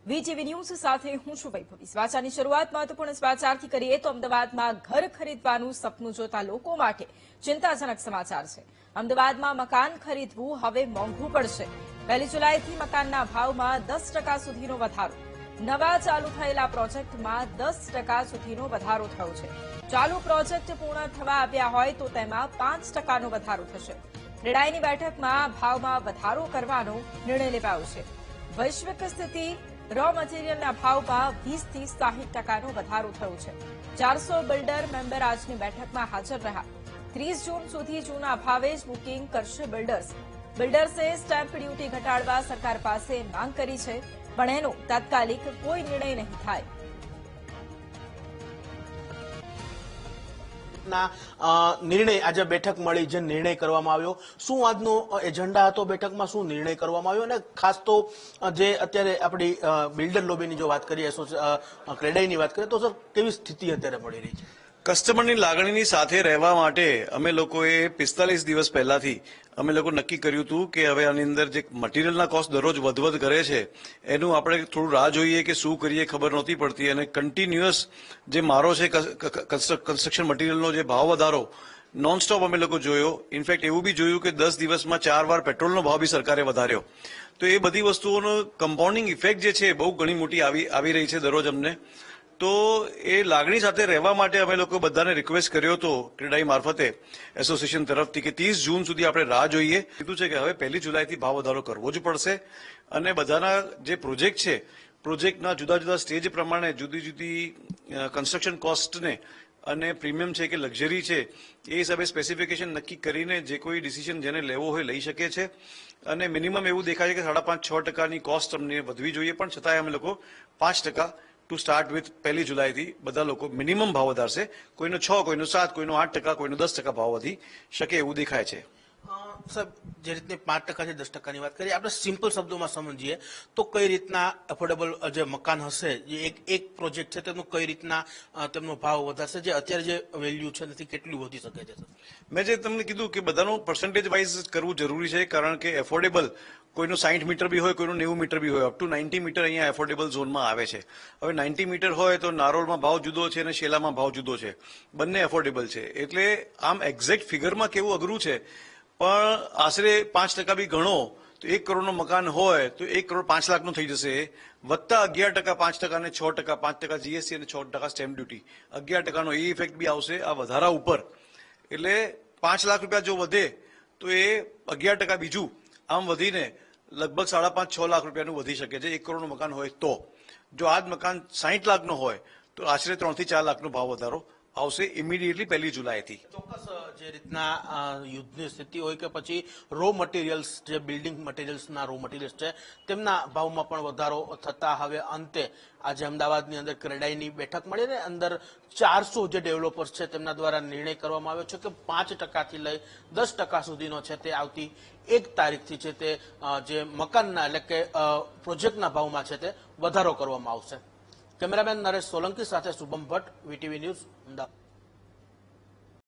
VTV news સાથે હું છું વૈભવી। સમાચારની શરૂઆત મહત્વપૂર્ણ સમાચારથી કરીએ તો અમદાવાદમાં ઘર ખરીદવાનું સપનું જોતા લોકો માટે ચિંતાજનક સમાચાર છે। અમદાવાદમાં મકાન ખરીદવું હવે મોંઘું પડશે। 1 જુલાઈથી મકાનના ભાવમાં 10% સુધીનો વધારો। નવા ચાલુ થયેલા પ્રોજેક્ટમાં 10% સુધીનો વધારો થયો છે। ચાલુ પ્રોજેક્ટ પૂર્ણ થવા આવ્યા હોય તો તેમાં 5%નો વધારો થશે। ક્રેડાઈની બેઠકમાં ભાવમાં વધારો કરવાનો નિર્ણય લેવાયો છે। વૈશ્વિક સ્થિતિ રો મટીરીયલના ભાવમાં 20 થી 60%નો વધારો થયો છે। 400 બિલ્ડર મેમ્બર આજની બેઠકમાં હાજર રહ્યા। 30 જૂન સુધી જૂના ભાવે જ બુકિંગ કરશે બિલ્ડર્સ। બિલ્ડર્સે સ્ટેમ્પ ડ્યુટી ઘટાડવા સરકાર પાસે માંગ કરી છે, પણ એનો તાત્કાલિક કોઈ નિર્ણય નહીં થાય। નિર્ણય આજે બેઠક મળી જે નિર્ણય કરવામાં આવ્યો, શું આજનો એજન્ડા હતો બેઠકમાં, શું નિર્ણય કરવામાં આવ્યો અને ખાસ તો જે અત્યારે આપણી બિલ્ડર લોબીની જો વાત કરીએ, ક્રેડાઈની વાત કરીએ તો સર કેવી સ્થિતિ અત્યારે મળી રહી છે? કસ્ટમરની લાગણીની સાથે રહેવા માટે અમે લોકોએ 45 દિવસ પહેલાથી અમે લોકો નક્કી કર્યું હતું કે હવે આની અંદર જે મટીરિયલના કોસ્ટ દરરોજ વધવધ કરે છે એનું આપણે થોડું રાહ જોઈએ કે શું કરીએ ખબર નહોતી પડતી, અને કન્ટિન્યુઅસ જે મારો છે કન્સ્ટ્રક્શન મટીરિયલનો જે ભાવ વધારો નોનસ્ટોપ અમે લોકો જોયો। ઇનફેક્ટ એવું બી જોયું કે 10 દિવસમાં 4 વાર પેટ્રોલનો ભાવ બી સરકારે વધાર્યો। તો એ બધી વસ્તુઓનો કમ્પાઉન્ડિંગ ઇફેક્ટ જે છે બહુ ઘણી મોટી આવી રહી છે દરરોજ અમને। તો એ લાગણી સાથે રહેવા માટે અમે લોકો બધાને રિક્વેસ્ટ કર્યો હતો ક્રેડાઈ મારફતે એસોસિએશન તરફથી કે 30 જૂન સુધી આપણે રાહ જોઈએ। કીધું છે કે હવે 1 જુલાઈથી ભાવ વધારો કરવો જ પડશે, અને બધાના જે પ્રોજેક્ટ છે પ્રોજેક્ટના જુદા જુદા સ્ટેજ પ્રમાણે જુદી જુદી કન્સ્ટ્રક્શન કોસ્ટને અને પ્રીમિયમ છે કે લક્ઝરી છે એ હિસાબે સ્પેસિફિકેશન નક્કી કરીને જે કોઈ ડિસિઝન જેને લેવો હોય લઈ શકે છે। અને મિનિમમ એવું દેખાય છે કે 5.5-6%ની કોસ્ટ અમને વધવી જોઈએ, પણ છતાંય અમે લોકો 5% ટુ સ્ટાર્ટ વિથ 1 જુલાઈથી બધા લોકો મિનિમમ ભાવ વધારશે। કોઈનો 6, કોઈનો 7, કોઈનો 8%, કોઈનો 10% ભાવ વધી શકે એવું દેખાય છે। સાહેબ, જે રીતની 5% થી 10%ની વાત કરીએ, આપણે સિમ્પલ શબ્દોમાં સમજીએ તો કઈ રીતના એફોર્ડેબલ જે મકાન હશે, જે એક પ્રોજેક્ટ છે તેનો કઈ રીતના તેમનો ભાવ વધારશે, જે અત્યારે જે વેલ્યુ છે નથી કેટલું વધી શકે છે? મેં જે તમને કીધું કે બધાનું પર્સન્ટેજ વાઇઝ કરવું જરૂરી છે, કારણ કે એફોર્ડેબલ કોઈનું 60 મીટર બી હોય, કોઈનું 90 મીટર બી હોય, અપ ટુ 90 મીટર અહીંયા એફોર્ડેબલ ઝોનમાં આવે છે। હવે 90 મીટર હોય તો નારોલમાં ભાવ જુદો છે અને શેલામાં ભાવ જુદો છે, બંને એફોર્ડેબલ છે। એટલે આમ એક્ઝેક્ટ ફિગરમાં કેવું અઘરું છે, પણ આશરે 5% બી ગણો તો 1 કરોડનું મકાન હોય તો 1 કરોડ 5 લાખનું થઈ જશે, વત્તા 11%, 5% અને 6%, 5% જીએસટી અને 6% સ્ટેમ્પ ડ્યુટી, 11%નો એ ઇફેક્ટ બી આવશે આ વધારા ઉપર। એટલે 5 લાખ રૂપિયા જો વધે તો એ 11% બીજું આમ વધીને લગભગ 5.5-6 લાખ રૂપિયાનું વધી શકે છે 1 કરોડનું મકાન હોય તો। જો આ જ મકાન 60 લાખનો હોય તો આશરે 3 થી 4 લાખનો ભાવ વધારો આવશે ઇમિડિયેટલી 1 જુલાઈથી। ચોક્કસ જે રીતના યુદ્ધની સ્થિતિ હોય કે પછી રો મટીરિયલ્સ, જે બિલ્ડિંગ મટીરિયલ્સના રો મટીરિયલ્સ છે તેમના ભાવમાં પણ વધારો થતા હવે અંતે આજે અમદાવાદની અંદર ક્રેડાઈની બેઠક મળી ને અંદર 400 જે ડેવલપર્સ છે તેમના દ્વારા નિર્ણય કરવામાં આવ્યો છે કે 5%થી લઈ 10% સુધીનો છે તે આવતી 1 તારીખથી છે તે જે મકાનના એટલે કે પ્રોજેક્ટના ભાવમાં છે તે વધારો કરવામાં આવશે। કેમેરામેન નરેશ સોલંકી સાથે શુભમ ભટ્ટ, વીટીવી ન્યૂઝ, અમદાવાદ।